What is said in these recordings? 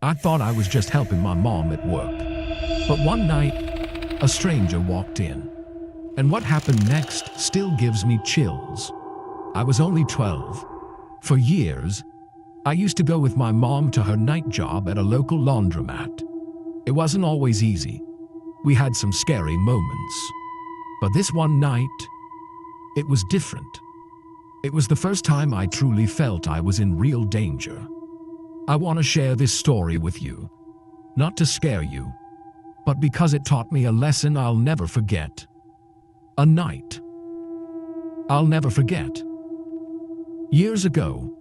I thought I was just helping my mom at work. But one night, a stranger walked in. And what happened next still gives me chills. I was only 12. For years, I used to go with my mom to her night job at a local laundromat. It wasn't always easy. We had some scary moments. But this one night, it was different. It was the first time I truly felt I was in real danger. I want to share this story with you, not to scare you, but because it taught me a lesson I'll never forget. A night I'll never forget. Years ago,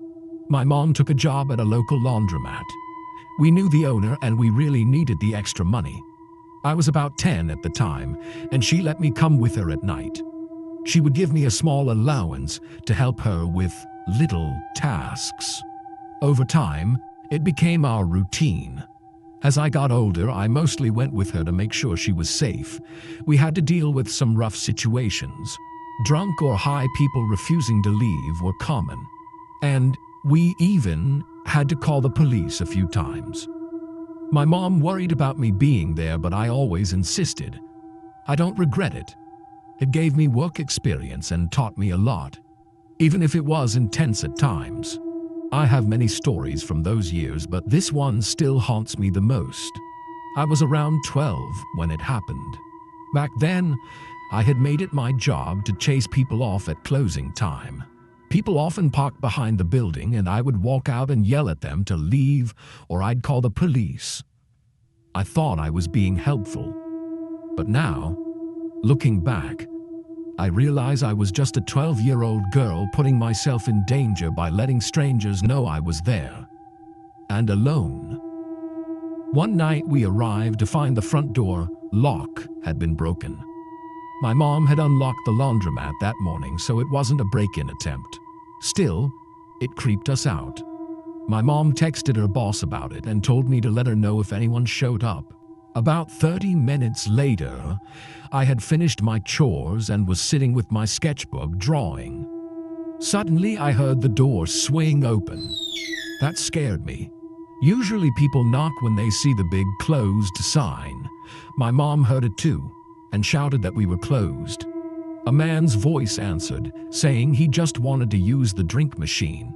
my mom took a job at a local laundromat. We knew the owner and we really needed the extra money. I was about 10 at the time, and she let me come with her at night. She would give me a small allowance to help her with little tasks. Over time, it became our routine. As I got older, I mostly went with her to make sure she was safe. We had to deal with some rough situations. Drunk or high people refusing to leave were common. And we even had to call the police a few times. My mom worried about me being there, but I always insisted. I don't regret it. It gave me work experience and taught me a lot, even if it was intense at times. I have many stories from those years, but this one still haunts me the most. I was around 12 when it happened. Back then, I had made it my job to chase people off at closing time. People often parked behind the building, and I would walk out and yell at them to leave, or I'd call the police. I thought I was being helpful. But now, looking back, I realize I was just a 12-year-old girl putting myself in danger by letting strangers know I was there. And alone. One night we arrived to find the front door lock had been broken. My mom had unlocked the laundromat that morning, so it wasn't a break-in attempt. Still, it creeped us out. My mom texted her boss about it and told me to let her know if anyone showed up. About 30 minutes later, I had finished my chores and was sitting with my sketchbook drawing. Suddenly, I heard the door swing open. That scared me. Usually people knock when they see the big closed sign. My mom heard it too and shouted that we were closed. A man's voice answered, saying he just wanted to use the drink machine.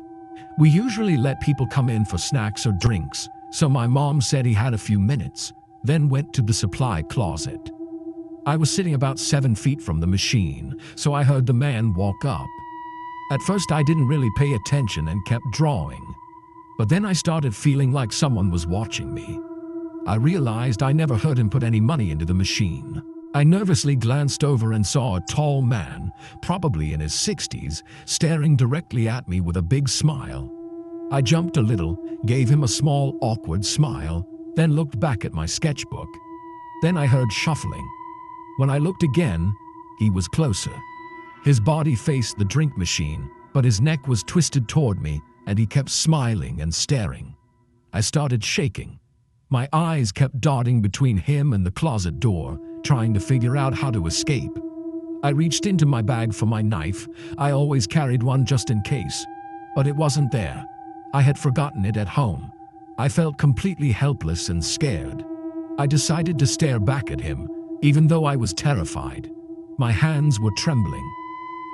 We usually let people come in for snacks or drinks, so my mom said he had a few minutes, then went to the supply closet. I was sitting about 7 feet from the machine, so I heard the man walk up. At first I didn't really pay attention and kept drawing, but then I started feeling like someone was watching me. I realized I never heard him put any money into the machine. I nervously glanced over and saw a tall man, probably in his 60s, staring directly at me with a big smile. I jumped a little, gave him a small, awkward smile, then looked back at my sketchbook. Then I heard shuffling. When I looked again, he was closer. His body faced the drink machine, but his neck was twisted toward me, and he kept smiling and staring. I started shaking. My eyes kept darting between him and the closet door, trying to figure out how to escape. I reached into my bag for my knife. I always carried one just in case, but it wasn't there. I had forgotten it at home. I felt completely helpless and scared. I decided to stare back at him, even though I was terrified. My hands were trembling.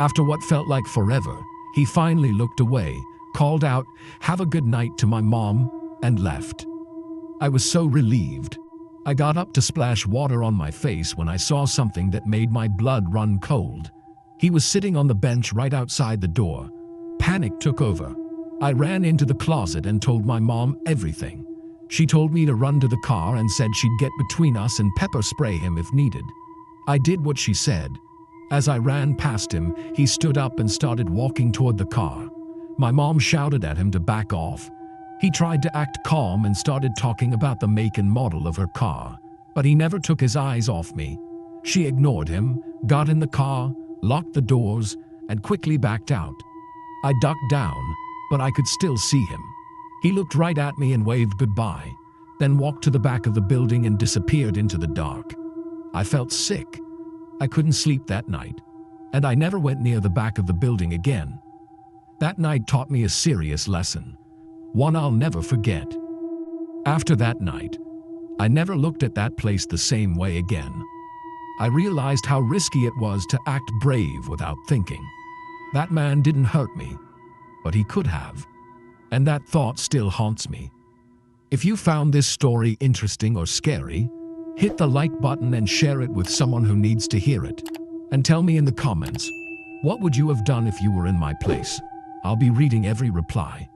After what felt like forever, he finally looked away, called out, "Have a good night" to my mom, and left. I was so relieved. I got up to splash water on my face when I saw something that made my blood run cold. He was sitting on the bench right outside the door. Panic took over. I ran into the closet and told my mom everything. She told me to run to the car and said she'd get between us and pepper spray him if needed. I did what she said. As I ran past him, he stood up and started walking toward the car. My mom shouted at him to back off. He tried to act calm and started talking about the make and model of her car, but he never took his eyes off me. She ignored him, got in the car, locked the doors, and quickly backed out. I ducked down, but I could still see him. He looked right at me and waved goodbye, then walked to the back of the building and disappeared into the dark. I felt sick. I couldn't sleep that night, and I never went near the back of the building again. That night taught me a serious lesson, one I'll never forget. After that night, I never looked at that place the same way again. I realized how risky it was to act brave without thinking. That man didn't hurt me, but he could have. And that thought still haunts me. If you found this story interesting or scary, hit the like button and share it with someone who needs to hear it. And tell me in the comments, what would you have done if you were in my place? I'll be reading every reply.